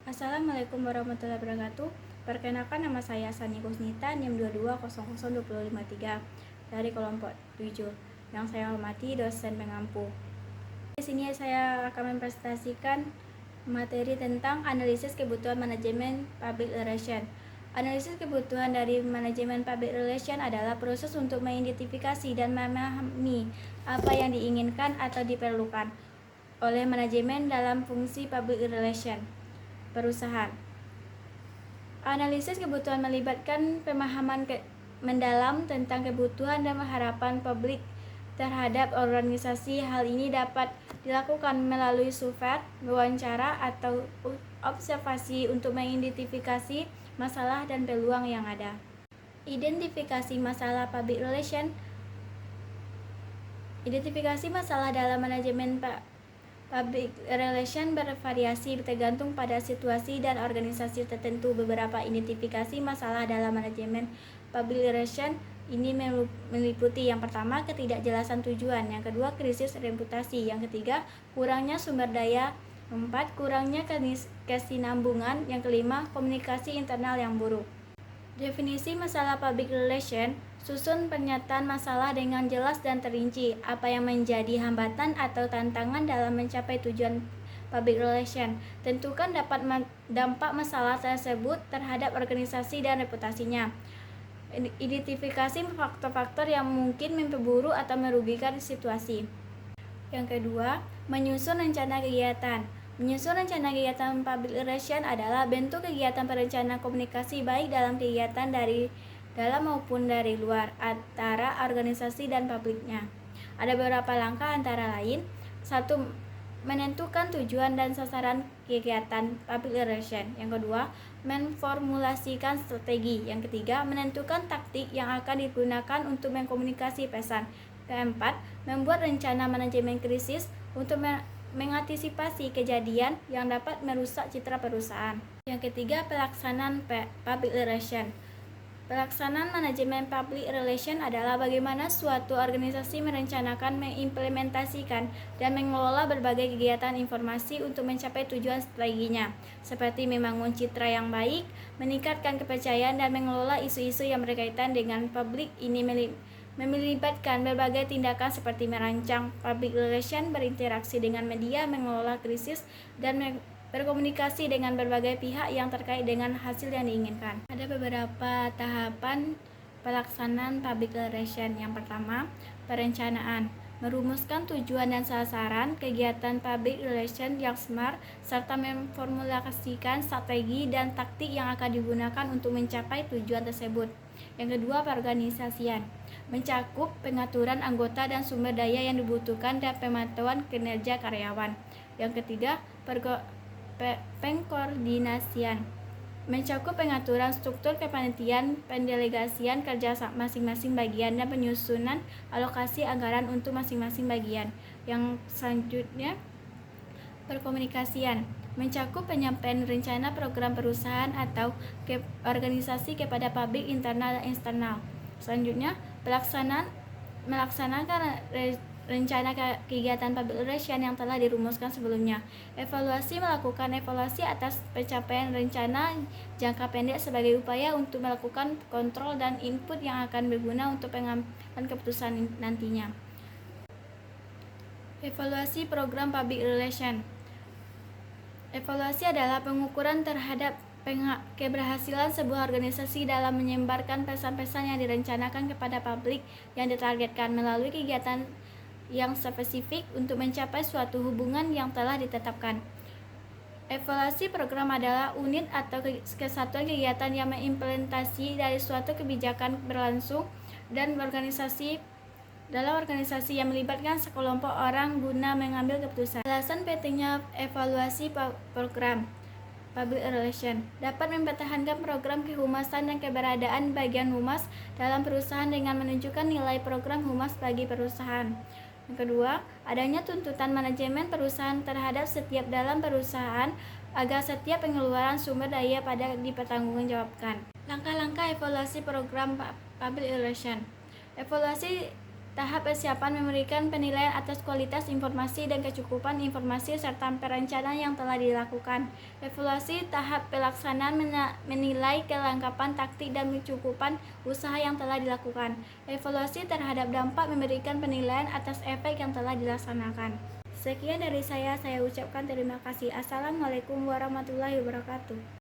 Assalamualaikum warahmatullahi wabarakatuh. Perkenalkan, nama saya Sani Kusnita, NIM 22000253 dari kelompok 7 yang saya hormati dosen pengampu. Di sini saya akan mempresentasikan materi tentang analisis kebutuhan manajemen public relation. Analisis kebutuhan dari manajemen public relation adalah proses untuk mengidentifikasi dan memahami apa yang diinginkan atau diperlukan oleh manajemen dalam fungsi public relation perusahaan. Analisis kebutuhan melibatkan pemahaman mendalam tentang kebutuhan dan harapan publik terhadap organisasi. Hal ini dapat dilakukan melalui survei, wawancara, atau observasi untuk mengidentifikasi masalah dan peluang yang ada. Identifikasi masalah public relation. Identifikasi masalah dalam manajemen public relation bervariasi tergantung pada situasi dan organisasi tertentu. Beberapa identifikasi masalah dalam manajemen public relation ini meliputi: yang pertama, ketidakjelasan tujuan; yang kedua, krisis reputasi; yang ketiga, kurangnya sumber daya; empat, kurangnya kesinambungan; yang kelima, komunikasi internal yang buruk. Definisi masalah public relation: susun pernyataan masalah dengan jelas dan terinci. Apa yang menjadi hambatan atau tantangan dalam mencapai tujuan public relation. Tentukan dampak masalah tersebut terhadap organisasi dan reputasinya. Identifikasi faktor-faktor yang mungkin memperburuk atau merugikan situasi. Yang kedua, menyusun rencana kegiatan. Menyusun rencana kegiatan public relation adalah bentuk kegiatan perencanaan komunikasi baik dalam kegiatan dari dalam maupun dari luar antara organisasi dan publiknya. Ada beberapa langkah, antara lain: 1. Menentukan tujuan dan sasaran kegiatan public relation. Yang kedua, memformulasikan strategi. Yang ketiga, menentukan taktik yang akan digunakan untuk mengkomunikasi pesan. Keempat, membuat rencana manajemen krisis untuk mengantisipasi kejadian yang dapat merusak citra perusahaan. Yang ketiga, pelaksanaan public relation. Pelaksanaan manajemen public relation adalah bagaimana suatu organisasi merencanakan, mengimplementasikan, dan mengelola berbagai kegiatan informasi untuk mencapai tujuan strateginya, seperti membangun citra yang baik, meningkatkan kepercayaan, dan mengelola isu-isu yang berkaitan dengan publik. Ini melibatkan berbagai tindakan seperti merancang public relation, berinteraksi dengan media, mengelola krisis, dan berkomunikasi dengan berbagai pihak yang terkait dengan hasil yang diinginkan. Ada beberapa tahapan pelaksanaan public relation. Yang pertama, perencanaan. Merumuskan tujuan dan sasaran kegiatan public relation yang smart, serta memformulasikan strategi dan taktik yang akan digunakan untuk mencapai tujuan tersebut. Yang kedua, perorganisasian. Mencakup pengaturan anggota dan sumber daya yang dibutuhkan dan pemantauan kinerja karyawan. Yang ketiga, pengkoordinasian. Mencakup pengaturan struktur kepanitiaan, pendelegasian kerja masing-masing bagian, dan penyusunan alokasi anggaran untuk masing-masing bagian. Yang selanjutnya, perkomunikasian. Mencakup penyampaian rencana program perusahaan atau organisasi kepada publik internal dan eksternal. Selanjutnya, melaksanakan rencana kegiatan public relation yang telah dirumuskan sebelumnya. Evaluasi. Melakukan evaluasi atas pencapaian rencana jangka pendek sebagai upaya untuk melakukan kontrol dan input yang akan berguna untuk pengambilan keputusan nantinya. Evaluasi program public relation. Evaluasi adalah pengukuran terhadap keberhasilan sebuah organisasi dalam menyebarkan pesan-pesan yang direncanakan kepada publik yang ditargetkan melalui kegiatan yang spesifik untuk mencapai suatu hubungan yang telah ditetapkan. Evaluasi program adalah unit atau kesatuan kegiatan yang mengimplementasi dari suatu kebijakan berlangsung dan dalam organisasi yang melibatkan sekelompok orang guna mengambil keputusan. Alasan pentingnya evaluasi program public relation: dapat mempertahankan program kehumasan dan keberadaan bagian humas dalam perusahaan dengan menunjukkan nilai program humas bagi perusahaan. Yang kedua, adanya tuntutan manajemen perusahaan terhadap setiap dalam perusahaan agar setiap pengeluaran sumber daya pada dipertanggungjawabkan. Langkah-langkah evaluasi program public relation. Evaluasi Tahap persiapan memberikan penilaian atas kualitas informasi dan kecukupan informasi serta perencanaan yang telah dilakukan. Evaluasi tahap pelaksanaan menilai kelengkapan taktik dan kecukupan usaha yang telah dilakukan. Evaluasi terhadap dampak memberikan penilaian atas efek yang telah dilaksanakan. Sekian dari saya ucapkan terima kasih. Assalamualaikum warahmatullahi wabarakatuh.